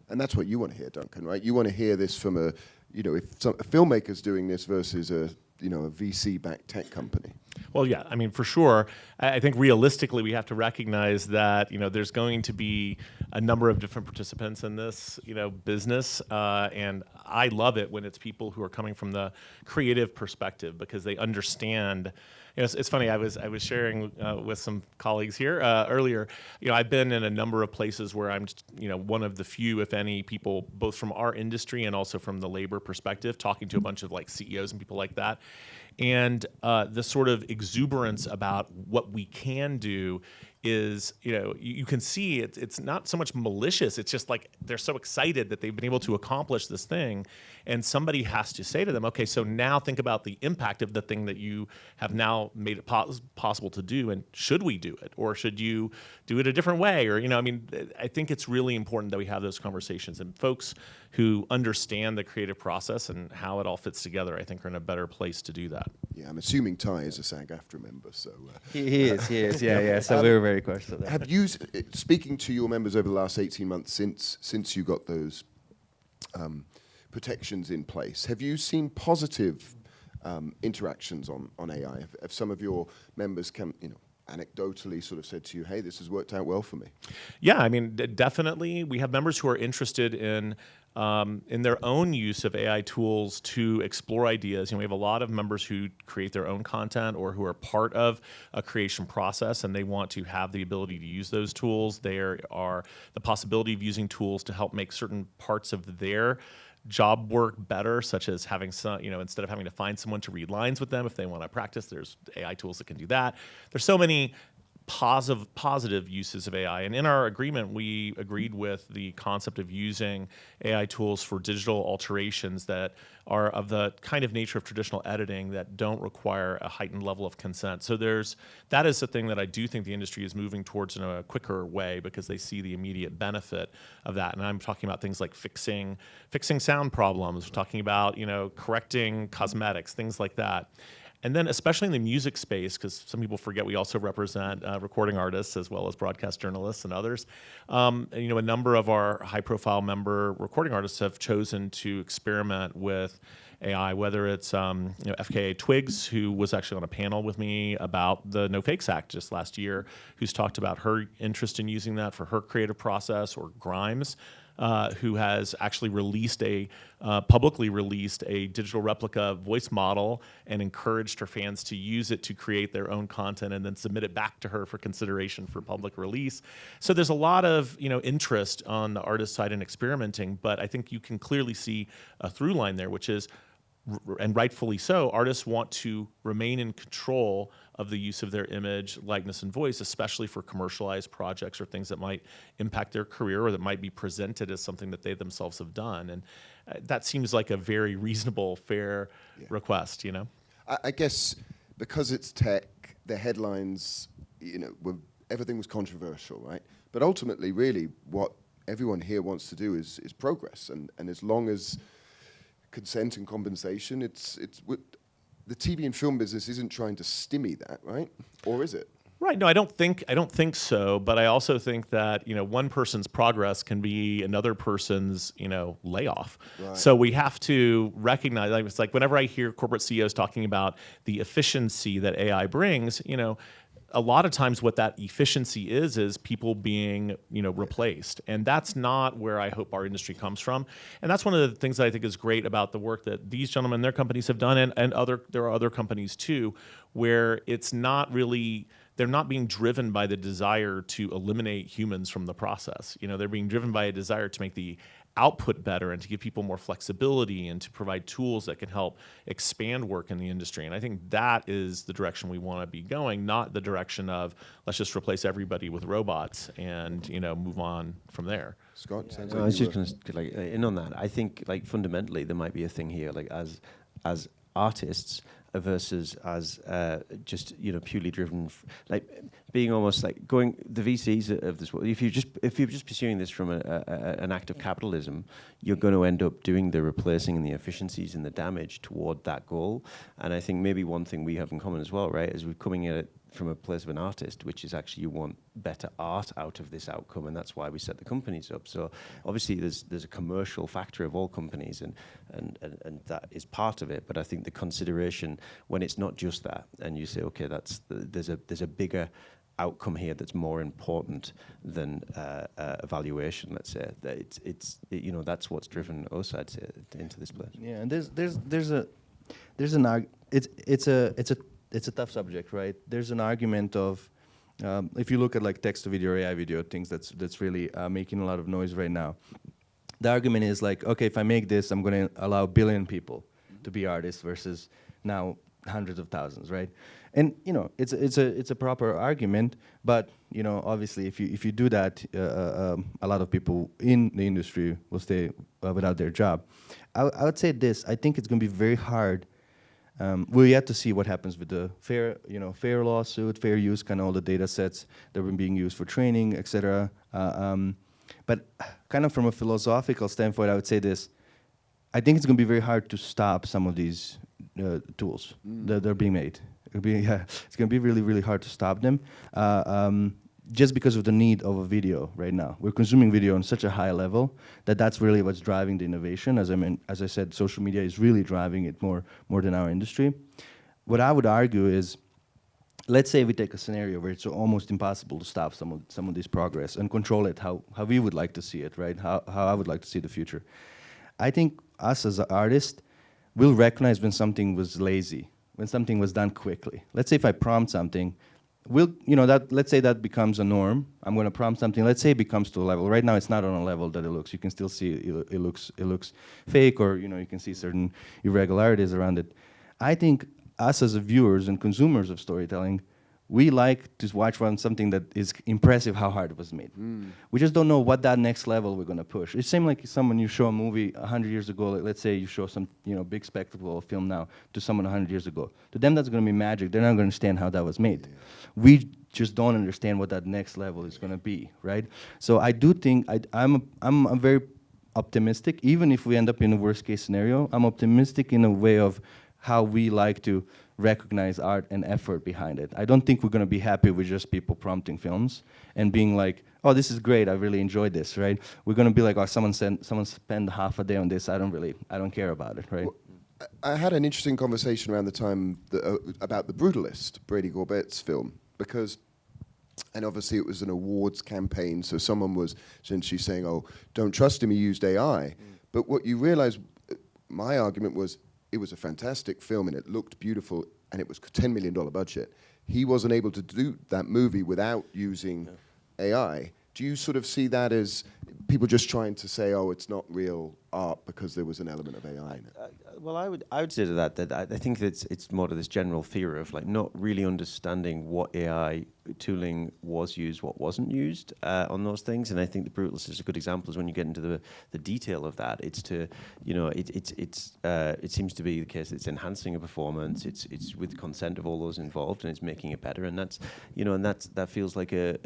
And that's what you want to hear, Duncan, right? You want to hear this from a filmmaker's doing this versus a VC-backed tech company.
Well, yeah, I mean, for sure. I think realistically, we have to recognize that there's going to be a number of different participants in this business, and I love it when it's people who are coming from the creative perspective because they understand. It's funny. I was sharing with some colleagues here earlier. I've been in a number of places where I'm one of the few, if any, people both from our industry and also from the labor perspective, talking to a bunch of like CEOs and people like that. And the sort of exuberance about what we can do is, you can see it's not so much malicious. It's just like they're so excited that they've been able to accomplish this thing. And somebody has to say to them, okay, so now think about the impact of the thing that you have now made it possible to do. And should we do it? Or should you do it a different way? Or, I think it's really important that we have those conversations. And folks who understand the creative process and how it all fits together, I think are in a better place to do that.
Yeah, I'm assuming Ty is a SAG-AFTRA member, so...
He is, yeah. So we were very close to that.
Have you, speaking to your members over the last 18 months since you got those protections in place, have you seen positive interactions on AI? Have some of your members come, anecdotally sort of said to you, hey, this has worked out well for me?
Yeah, I mean, definitely. We have members who are interested in their own use of AI tools to explore ideas. We have a lot of members who create their own content or who are part of a creation process, and they want to have the ability to use those tools. There are the possibility of using tools to help make certain parts of their job work better, such as having some, instead of having to find someone to read lines with them if they want to practice, there's AI tools that can do that. There's so many positive uses of AI. And in our agreement, we agreed with the concept of using AI tools for digital alterations that are of the kind of nature of traditional editing that don't require a heightened level of consent. So that is the thing that I do think the industry is moving towards in a quicker way because they see the immediate benefit of that. And I'm talking about things like fixing sound problems, talking about, correcting cosmetics, things like that. And then especially in the music space, because some people forget we also represent recording artists as well as broadcast journalists and others. And, a number of our high-profile member recording artists have chosen to experiment with AI, whether it's FKA Twigs, who was actually on a panel with me about the No Fakes Act just last year, who's talked about her interest in using that for her creative process, or Grimes, who has actually publicly released a digital replica voice model and encouraged her fans to use it to create their own content and then submit it back to her for consideration for public release. So there's a lot of interest on the artist side in experimenting, but I think you can clearly see a through line there, which is, and rightfully so, artists want to remain in control of the use of their image, likeness, and voice, especially for commercialized projects or things that might impact their career or that might be presented as something that they themselves have done. And that seems like a very reasonable, fair request,
I guess because it's tech, the headlines, everything was controversial, right? But ultimately, really, what everyone here wants to do is progress. And as long as consent and compensation, the TV and film business isn't trying to stymie that, right? Or is it?
Right. No, I don't think so. But I also think that one person's progress can be another person's layoff. Right. So we have to recognize. It's like whenever I hear corporate CEOs talking about the efficiency that AI brings, a lot of times what that efficiency is people being, replaced. And that's not where I hope our industry comes from. And that's one of the things that I think is great about the work that these gentlemen, their companies have done, and there are other companies too, where it's not really, they're not being driven by the desire to eliminate humans from the process. They're being driven by a desire to make the output better and to give people more flexibility and to provide tools that can help expand work in the industry. And I think that is the direction we want to be going, not the direction of let's just replace everybody with robots and move on from there.
Scott, sounds
I was just going to in on that. I think fundamentally there might be a thing here, as artists versus as just purely driven, being almost going the VCs of this world. If you're just pursuing this from an act of capitalism, you're going to end up doing the replacing and the efficiencies and the damage toward that goal. And I think maybe one thing we have in common as well, right, is we're coming at it from a place of an artist, which is actually you want better art out of this outcome, and that's why we set the companies up. So obviously there's a commercial factor of all companies, and that is part of it. But I think the consideration when it's not just that, and you say, okay, there's a bigger outcome here that's more important than evaluation. Let's say that it's that's what's driven us, I'd say, into this place.
Yeah, and it's a tough subject, right? There's an argument of, if you look at text to video or AI video, things that's really making a lot of noise right now. The argument is okay, if I make this, I'm going to allow 1 billion people to be artists versus now hundreds of thousands, right? And it's a proper argument, but obviously if you do that, a lot of people in the industry will stay without their job. I would say this: I think it's going to be very hard. We're yet to see what happens with the fair lawsuit, fair use, kind of all the data sets that were being used for training, etc. But kind of from a philosophical standpoint, I would say this: I think it's going to be very hard to stop some of these tools that are being made. It's going to be really, really hard to stop them. Just because of the need of a video right now. We're consuming video on such a high level that's really what's driving the innovation. As I said, social media is really driving it more than our industry. What I would argue is, let's say we take a scenario where it's almost impossible to stop some of this progress and control it how we would like to see it, right? How I would like to see the future. I think us as an artist will recognize when something was lazy, when something was done quickly. Let's say if I prompt something, let's say that becomes a norm. I'm going to prompt something. Let's say it becomes to a level. Right now, it's not on a level that it looks. You can still see it looks fake, or you can see certain irregularities around it. I think us as viewers and consumers of storytelling, we like to watch something that is impressive how hard it was made. We just don't know what that next level we're going to push. It's same like someone you show a movie 100 years ago. Let's say you show some big spectacle film now to someone 100 years ago. To them, that's going to be magic. They're not going to understand how that was made. We just don't understand what that next level is going to be, right? So I do think I'm very optimistic. Even if we end up in a worst case scenario, I'm optimistic in a way of how we like to recognize art and effort behind it. I don't think we're going to be happy with just people prompting films and being like, oh, this is great, I really enjoyed this, right? We're going to be like, oh, someone spent half a day on this, I don't care about it, right?
Well, I had an interesting conversation around the time about The Brutalist, Brady Gorbett's film, because, and obviously it was an awards campaign, so someone was essentially saying, oh, don't trust him, he used AI. But what you realize, my argument was, it was a fantastic film and it looked beautiful and it was a $10 million budget. He wasn't able to do that movie without using AI. Do you sort of see that as people just trying to say, oh, it's not real art because there was an element of AI in it?
Well, I would say to that I think that it's more to this general fear of like not really understanding what AI tooling was used, what wasn't used on those things. And I think The Brutalist is a good example. Is when you get into the detail of that, it's to it seems to be the case that it's enhancing a performance. It's with consent of all those involved, and it's making it better. And that's that feels like a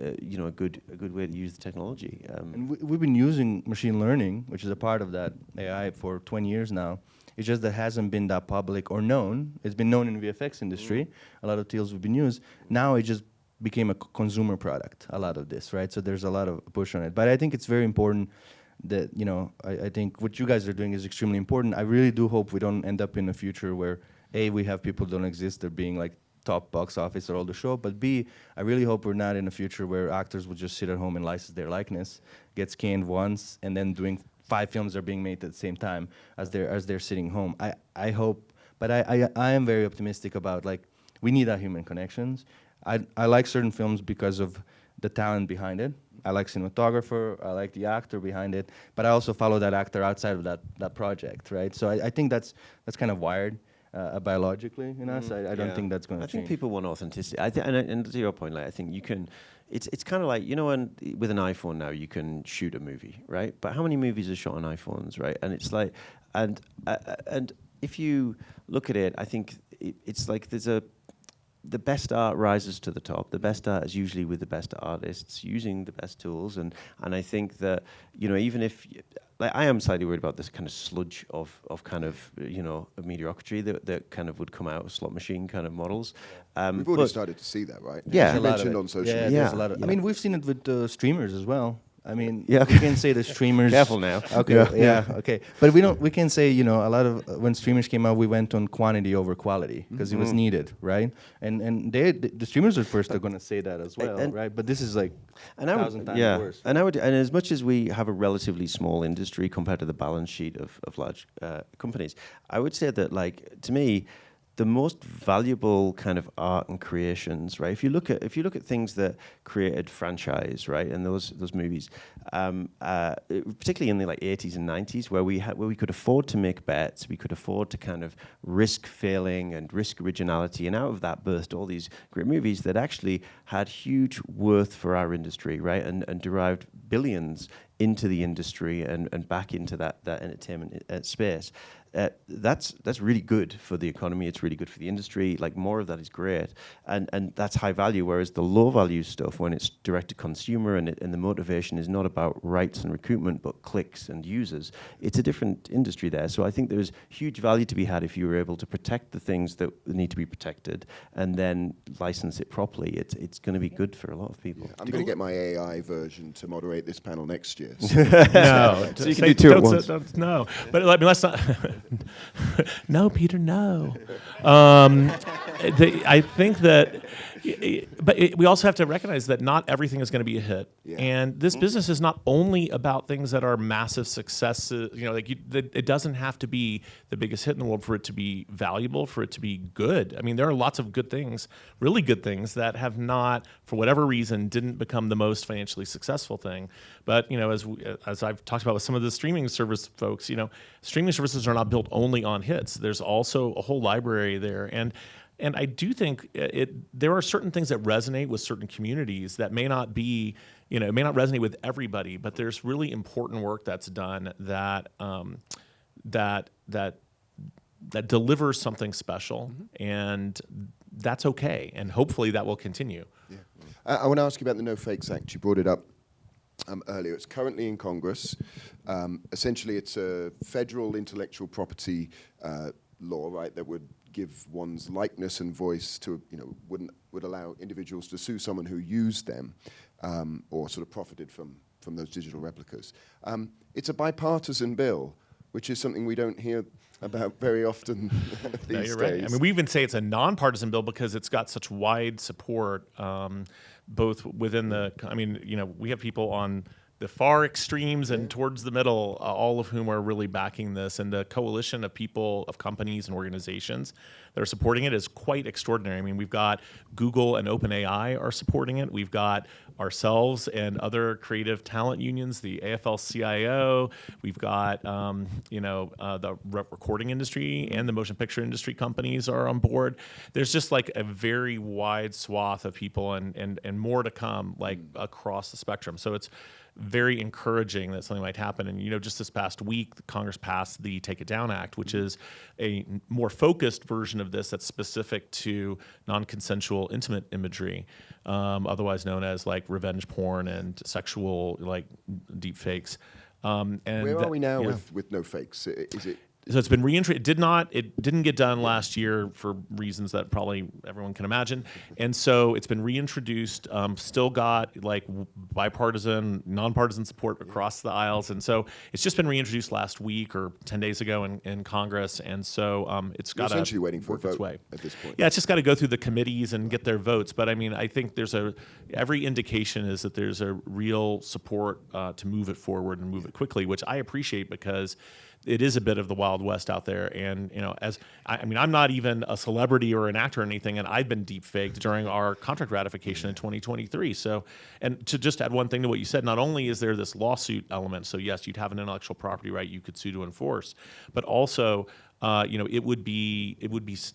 good way to use the technology.
And we've been using machine learning, which is a part of that AI, for 20 years now. It's just that it hasn't been that public or known. It's been known in the VFX industry. A lot of tools have been used. Now it just became a consumer product, a lot of this, right? So there's a lot of push on it. But I think it's very important that, I think what you guys are doing is extremely important. I really do hope we don't end up in a future where, A, we have people who don't exist, they're being like top box office or all the show, but B, I really hope we're not in a future where actors will just sit at home and license their likeness, get scanned once, and then doing 5 films are being made at the same time as they're sitting home. I hope, but I am very optimistic about, like, we need our human connections. I like certain films because of the talent behind it. I like cinematographer, I like the actor behind it, but I also follow that actor outside of that project, right? So I think that's kind of wired biologically in us. I don't think that's going to change.
I think people want authenticity. And to your point, like, I think you can. It's kind of like, when with an iPhone now you can shoot a movie, right? But how many movies are shot on iPhones, right? And it's like, and if you look at it, I think it's like the best art rises to the top. The best art is usually with the best artists using the best tools, and I think that even if I am slightly worried about this kind of sludge of kind of a mediocrity that kind of would come out of slot machine kind of models.
We've already started to see that, right?
Yeah,
you mentioned on social media.
There's a lot of. I mean, we've seen it with streamers as well. I mean,
yeah,
we can say the streamers.
Careful now.
Okay, okay. But we can say, a lot of when streamers came out, we went on quantity over quality because it was needed, right? And the streamers at first are going to say that as well, right? But this is like 1,000 times worse.
And as much as we have a relatively small industry compared to the balance sheet of large companies, I would say that, like, to me, the most valuable kind of art and creations, right? If you look at things that created franchise, right, and those movies, particularly in the 80s and 90s, where we could afford to make bets, we could afford to kind of risk failing and risk originality, and out of that burst all these great movies that actually had huge worth for our industry, right, and derived billions into the industry and back into that entertainment space. that's really good for the economy. It's really good for the industry. Like, more of that is great, and that's high value. Whereas the low value stuff, when it's direct to consumer and the motivation is not about rights and recruitment but clicks and users, it's a different industry there. So I think there's huge value to be had if you were able to protect the things that need to be protected and then license it properly. It's going to be good for a lot of people.
Yeah, I'm going to get my AI version to moderate this panel next year.
No,
so you can do two at once.
No, but I mean, let's not. No, Peter, no. I think that, but we also have to recognize that not everything is going to be a hit, and this business is not only about things that are massive successes. You know, like it doesn't have to be the biggest hit in the world for it to be valuable, for it to be good. I mean, there are lots of good things, really good things, that have not, for whatever reason, didn't become the most financially successful thing. But, you know, as I've talked about with some of the streaming service folks, you know, streaming services are not built only on hits. There's also a whole library there. And I do think there are certain things that resonate with certain communities that may not be, you know, it may not resonate with everybody, but there's really important work that's done that that delivers something special, and that's okay. And hopefully that will continue.
Yeah. I want to ask you about the No Fakes Act. You brought it up earlier. It's currently in Congress. Essentially, it's a federal intellectual property law, right, that would give one's likeness and voice to, you know, would allow individuals to sue someone who used them or sort of profited from those digital replicas. It's a bipartisan bill, which is something we don't hear about very often these
No, you're
days.
right. I mean, we even say it's a nonpartisan bill because it's got such wide support, both within the, I mean, you know, we have people on the far extremes and towards the middle, all of whom are really backing this. And the coalition of people, of companies and organizations that are supporting it is quite extraordinary. I mean, we've got Google and OpenAI are supporting it. We've got ourselves and other creative talent unions, the AFL-CIO. We've got, the recording industry and the motion picture industry companies are on board. There's just like a very wide swath of people and more to come, like across the spectrum. So it's very encouraging that something might happen. And, you know, just this past week, Congress passed the Take It Down Act, which is a more focused version of this that's specific to non-consensual intimate imagery, otherwise known as like revenge porn and sexual like deep fakes. And
where are we now with No Fakes? Is it?
So it's been reintroduced. It didn't get done last year for reasons that probably everyone can imagine. And so it's been reintroduced, still got like bipartisan, nonpartisan support across the aisles. And so it's just been reintroduced last week or 10 days ago in Congress. And so it's got to
essentially waiting for
work
a vote
its way
at this point.
Yeah, it's just got to go through the committees and get their votes. But I mean, I think every indication is that there's a real support to move it forward and move it quickly, which I appreciate because it is a bit of the Wild West out there. And, you know, I'm not even a celebrity or an actor or anything, and I've been deep faked during our contract ratification in 2023. So, and to just add one thing to what you said, not only is there this lawsuit element, so yes, you'd have an intellectual property right you could sue to enforce, but also, it would be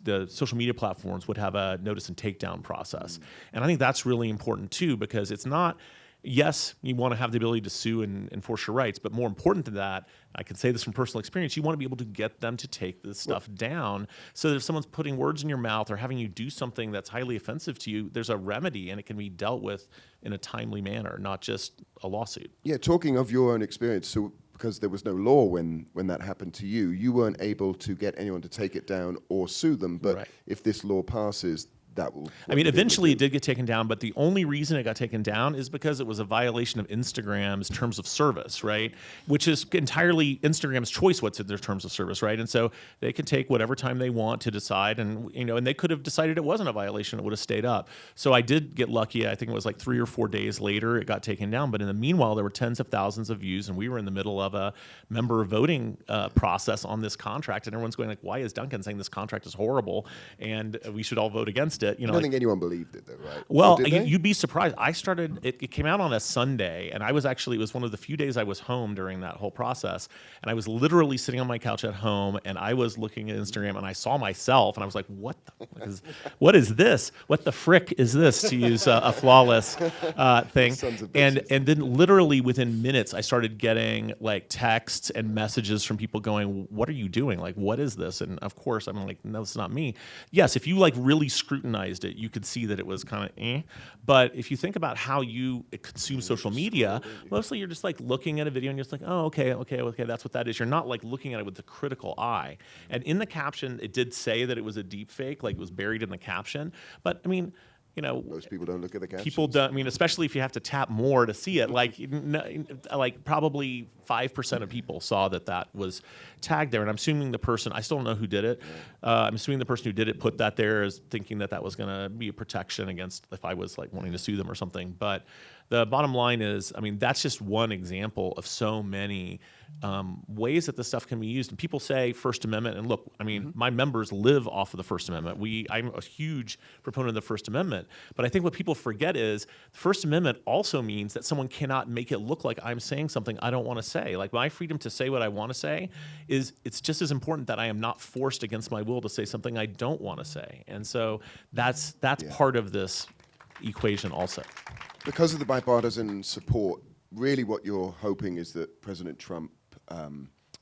the social media platforms would have a notice and takedown process. And I think that's really important too, because it's not, yes, you want to have the ability to sue and enforce your rights, but more important than that, I can say this from personal experience, you want to be able to get them to take this stuff down so that if someone's putting words in your mouth or having you do something that's highly offensive to you, there's a remedy and it can be dealt with in a timely manner, not just a lawsuit. Yeah,
talking of your own experience, so because there was no law when that happened to you, you weren't able to get anyone to take it down or sue them, but if this law passes, that will...
I mean, eventually it did get taken down, but the only reason it got taken down is because it was a violation of Instagram's terms of service, right? Which is entirely Instagram's choice what's in their terms of service, right? And so they can take whatever time they want to decide, and and they could have decided it wasn't a violation, it would have stayed up. So I did get lucky. I think it was like 3 or 4 days later it got taken down, but in the meanwhile there were tens of thousands of views, and we were in the middle of a member voting process on this contract, and everyone's going like, why is Duncan saying this contract is horrible and we should all vote against it? it.
I don't think anyone believed it, though, right?
Well,
Or did they?
you'd be surprised. I started, it came out on a Sunday, and it was one of the few days I was home during that whole process. And I was literally sitting on my couch at home, and I was looking at Instagram, and I saw myself, and I was like, what is this? What the frick is this, to use a flawless thing? And then literally within minutes, I started getting like texts and messages from people going, what are you doing? Like, what is this? And of course, I'm like, no, it's not me. Yes, if you like really scrutinized it, you could see that it was kind of But if you think about how you consume social media, mostly you're just like looking at a video and you're just like, oh, okay, that's what that is. You're not like looking at it with the critical eye. And in the caption, it did say that it was a deep fake, like it was buried in the caption. But I mean,
most people don't look at the captions.
People don't. I mean, especially if you have to tap more to see it. Like probably 5% of people saw that was tagged there. And I'm assuming the person. I still don't know who did it. I'm assuming the person who did it put that there as thinking that was going to be a protection against if I was like wanting to sue them or something. But the bottom line is, I mean, that's just one example of so many ways that this stuff can be used. And people say First Amendment, and look, I mean, my members live off of the First Amendment. I'm a huge proponent of the First Amendment. But I think what people forget is the First Amendment also means that someone cannot make it look like I'm saying something I don't want to say. Like my freedom to say what I want to say it's just as important that I am not forced against my will to say something I don't want to say. And so that's part of this equation also.
Because of the bipartisan support, really what you're hoping is that President Trump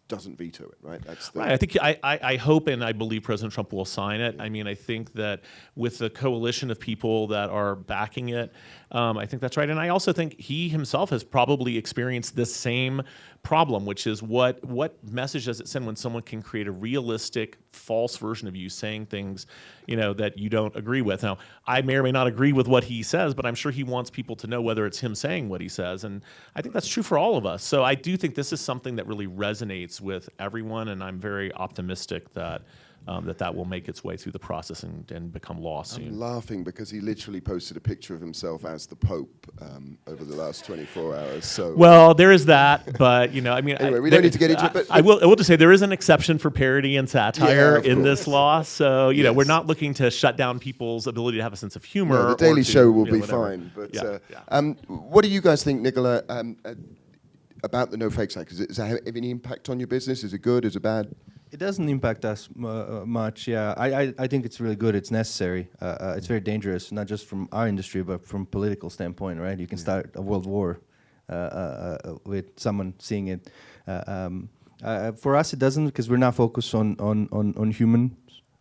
doesn't veto it, right?
Right. I think I hope and I believe President Trump will sign it. I mean, I think that with the coalition of people that are backing it, I think that's right. And I also think he himself has probably experienced this same problem, which is what message does it send when someone can create a realistic, false version of you saying things, that you don't agree with. Now, I may or may not agree with what he says, but I'm sure he wants people to know whether it's him saying what he says. And I think that's true for all of us. So I do think this is something that really resonates with everyone, and I'm very optimistic that that will make its way through the process and become law soon.
I'm laughing because he literally posted a picture of himself as the Pope over the last 24 hours. So
well, there is that, but I mean,
anyway, we don't need to get into it. But
I will just say there is an exception for parody and satire in this law. So we're not looking to shut down people's ability to have a sense of humor.
No, the Daily Show will be
whatever.
fine. But what do you guys think, Nikola, about the No Fakes Act? Does it have any impact on your business? Is it good? Is it bad?
It doesn't impact us much. Yeah, I think it's really good. It's necessary. It's very dangerous, not just from our industry, but from political standpoint. Right? You can start a world war with someone seeing it. For us, it doesn't, because we're not focused on humans.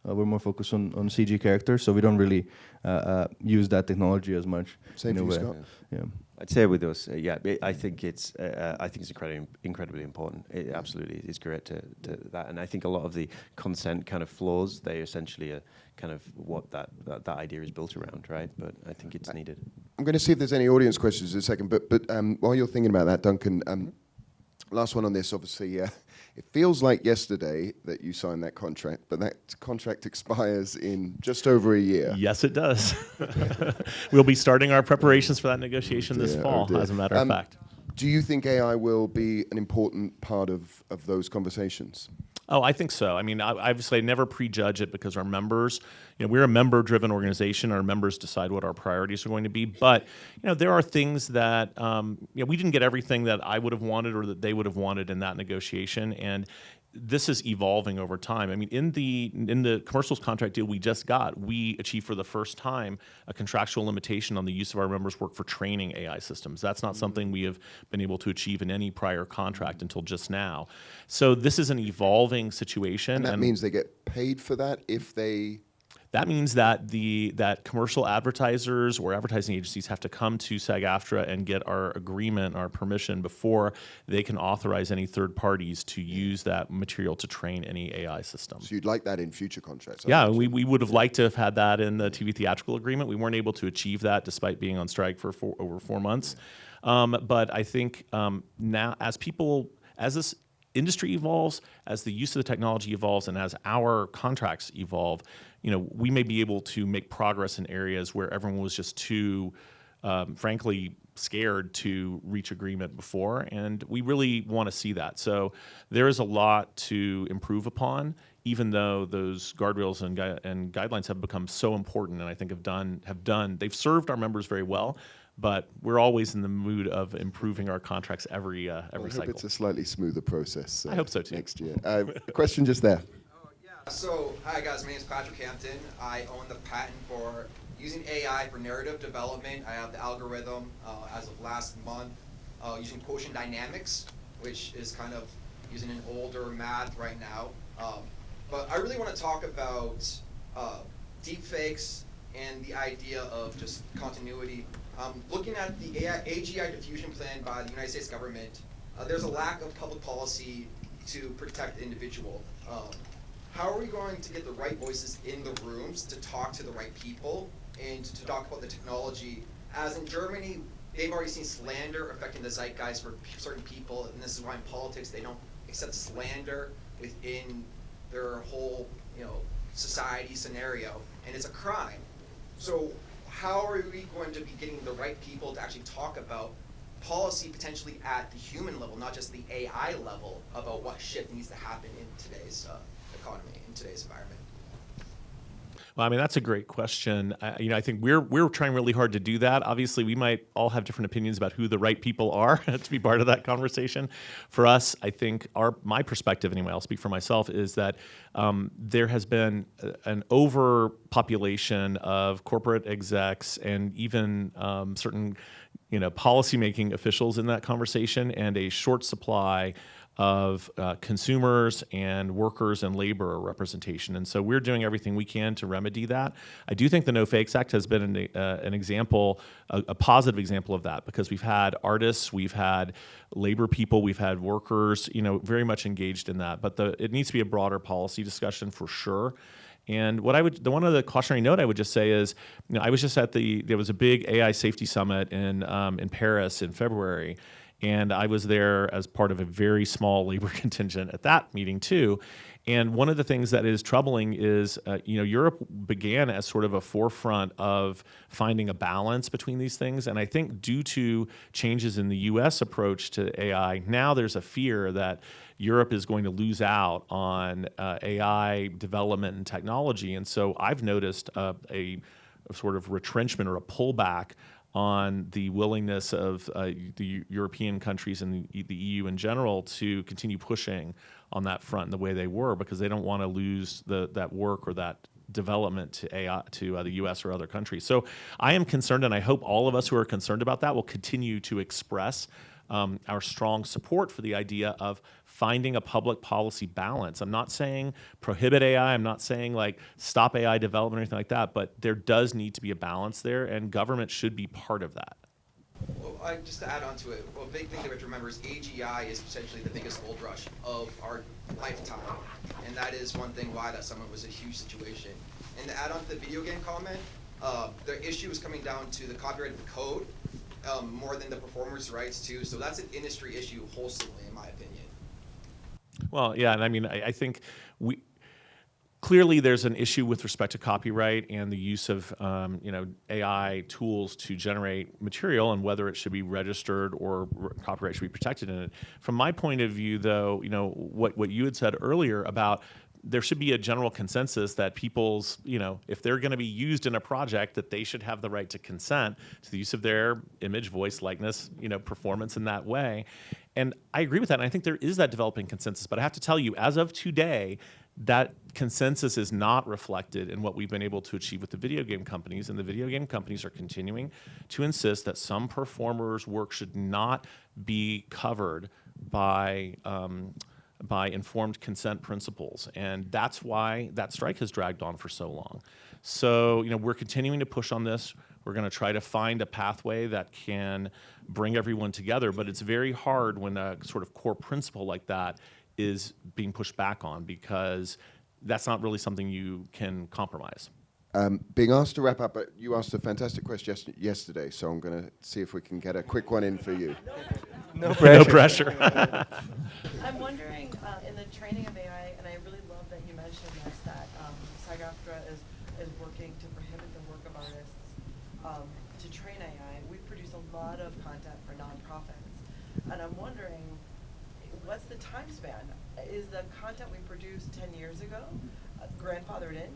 We're more focused on CG characters, so we don't really use that technology as much.
Same for you, Scott.
Yeah. I'd say with us, I think it's incredibly important. It absolutely is correct to that, and I think a lot of the consent kind of flaws, they essentially are kind of what that idea is built around, right? But I think it's needed.
I'm going to see if there's any audience questions in a second, but while you're thinking about that, Duncan, last one on this, obviously. It feels like yesterday that you signed that contract, but that contract expires in just over a year.
Yes, it does. We'll be starting our preparations for that negotiation this fall, as a matter of fact.
Do you think AI will be an important part of those conversations?
Oh, I think so. I mean, obviously, I never prejudge it because our members, we're a member-driven organization. Our members decide what our priorities are going to be. But, there are things that, we didn't get everything that I would have wanted or that they would have wanted in that negotiation. And this is evolving over time. I mean, in the commercials contract deal we just got, we achieved for the first time a contractual limitation on the use of our members' work for training AI systems. That's not something we have been able to achieve in any prior contract until just now. So this is an evolving situation.
And that means they get paid for that if they...
That means that that commercial advertisers or advertising agencies have to come to SAG-AFTRA and get our agreement, our permission, before they can authorize any third parties to use that material to train any AI system.
So you'd like that in future contracts?
Yeah, we would have liked to have had that in the TV theatrical agreement. We weren't able to achieve that despite being on strike for over 4 months. But I think now, as this industry evolves, as the use of the technology evolves, and as our contracts evolve, we may be able to make progress in areas where everyone was just too frankly, scared to reach agreement before, and we really want to see that. So there is a lot to improve upon, even though those guardrails and guidelines have become so important, and I think they've served our members very well. But we're always in the mood of improving our contracts every
I
cycle.
hope it's a slightly smoother process.
I hope so too.
Next year. A question just there.
So, hi guys, my name is Patrick Hampton. I own the patent for using AI for narrative development. I have the algorithm as of last month using quotient dynamics, which is kind of using an older math right now. But I really want to talk about deepfakes and the idea of just continuity. Looking at the AGI diffusion plan by the United States government, there's a lack of public policy to protect the individual. How are we going to get the right voices in the rooms to talk to the right people and to talk about the technology? As in Germany, they've already seen slander affecting the zeitgeist for certain people, and this is why in politics they don't accept slander within their whole, society scenario, and it's a crime. So how are we going to be getting the right people to actually talk about policy potentially at the human level, not just the AI level, about what shift needs to happen in today's economy, in today's environment?
Well, I mean, that's a great question. I think we're trying really hard to do that. Obviously, we might all have different opinions about who the right people are to be part of that conversation. For us, I think my perspective, anyway, I'll speak for myself, is that there has been an overpopulation of corporate execs and even certain, policymaking officials in that conversation, and a short supply of consumers and workers and labor representation. And so we're doing everything we can to remedy that. I do think the No Fakes Act has been an example, a positive example of that, because we've had artists, we've had labor people, we've had workers, very much engaged in that. But it needs to be a broader policy discussion for sure. And the one other cautionary note I would just say is, I was just there was a big AI safety summit in Paris in February. And I was there as part of a very small labor contingent at that meeting too. And one of the things that is troubling is, Europe began as sort of a forefront of finding a balance between these things. And I think due to changes in the US approach to AI, now there's a fear that Europe is going to lose out on AI development and technology. And so I've noticed a sort of retrenchment or a pullback on the willingness of the European countries and the EU in general to continue pushing on that front in the way they were, because they don't want to lose that work or that development to AI, to the US or other countries. So I am concerned, and I hope all of us who are concerned about that will continue to express our strong support for the idea of finding a public policy balance. I'm not saying prohibit AI, I'm not saying stop AI development or anything like that, but there does need to be a balance there, and government should be part of that.
Well, just to add on to it, a big thing that we have to remember is AGI is potentially the biggest gold rush of our lifetime, and that is one thing why that summit was a huge situation. And to add on to the video game comment, the issue is coming down to the copyright of the code, more than the performers' rights too. So that's an industry issue wholesomely, in my opinion.
Well, yeah, and I mean, I think clearly there's an issue with respect to copyright and the use of AI tools to generate material, and whether it should be registered or copyright should be protected in it. From my point of view, though, what you had said earlier about there should be a general consensus that people's, if they're going to be used in a project, that they should have the right to consent to the use of their image, voice, likeness, performance in that way. And I agree with that. And I think there is that developing consensus. But I have to tell you, as of today, that consensus is not reflected in what we've been able to achieve with the video game companies. And the video game companies are continuing to insist that some performers' work should not be covered by informed consent principles. And that's why that strike has dragged on for so long. So, we're continuing to push on this. We're going to try to find a pathway that can bring everyone together, but it's very hard when a sort of core principle like that is being pushed back on, because that's not really something you can compromise.
Being asked to wrap up, but you asked a fantastic question yesterday, so I'm going to see if we can get a quick one in for you.
No pressure. No pressure.
I'm wondering, in the training of AI, and I really love that you mentioned this, that SAG-AFTRA is working to prohibit the work of artists. to train AI. We produce a lot of content for nonprofits, and I'm wondering, what's the time span? Is the content we produced 10 years ago grandfathered in?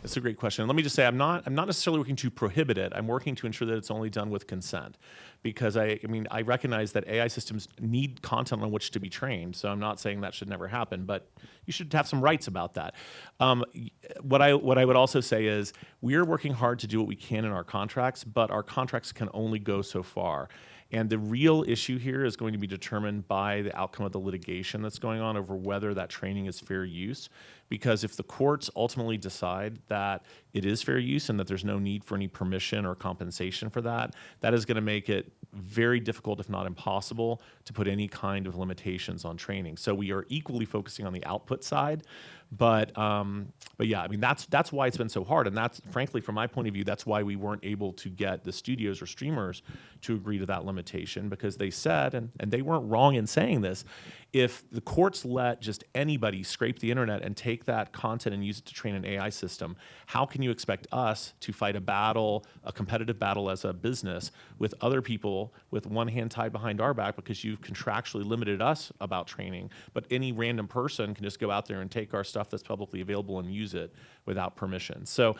That's a great question. And let me just say, I'm not necessarily working to prohibit it. I'm working to ensure that it's only done with consent, because I recognize that AI systems need content on which to be trained. So I'm not saying that should never happen, but you should have some rights about that. What I would also say is we're working hard to do what we can in our contracts, but our contracts can only go so far. And the real issue here is going to be determined by the outcome of the litigation that's going on over whether that training is fair use. Because if the courts ultimately decide that it is fair use and that there's no need for any permission or compensation for that, that is going to make it very difficult, if not impossible, to put any kind of limitations on training. So we are equally focusing on the output side, but yeah, I mean that's why it's been so hard, and that's frankly, from my point of view, that's why we weren't able to get the studios or streamers to agree to that limitation, because they said, and they weren't wrong in saying this, if the courts let just anybody scrape the internet and take that content and use it to train an AI system, how can you expect us to fight a battle, a competitive battle as a business, with other people with one hand tied behind our back because you've contractually limited us about training, but any random person can just go out there and take our stuff that's publicly available and use it without permission. So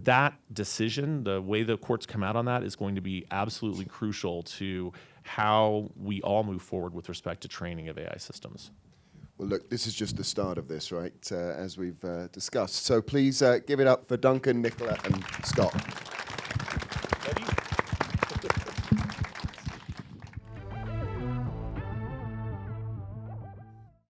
that decision, the way the courts come out on that, is going to be absolutely crucial to how we all move forward with respect to training of AI systems.
Well, look, this is just the start of this, right, as we've discussed. So please give it up for Duncan, Nikola, and Scott.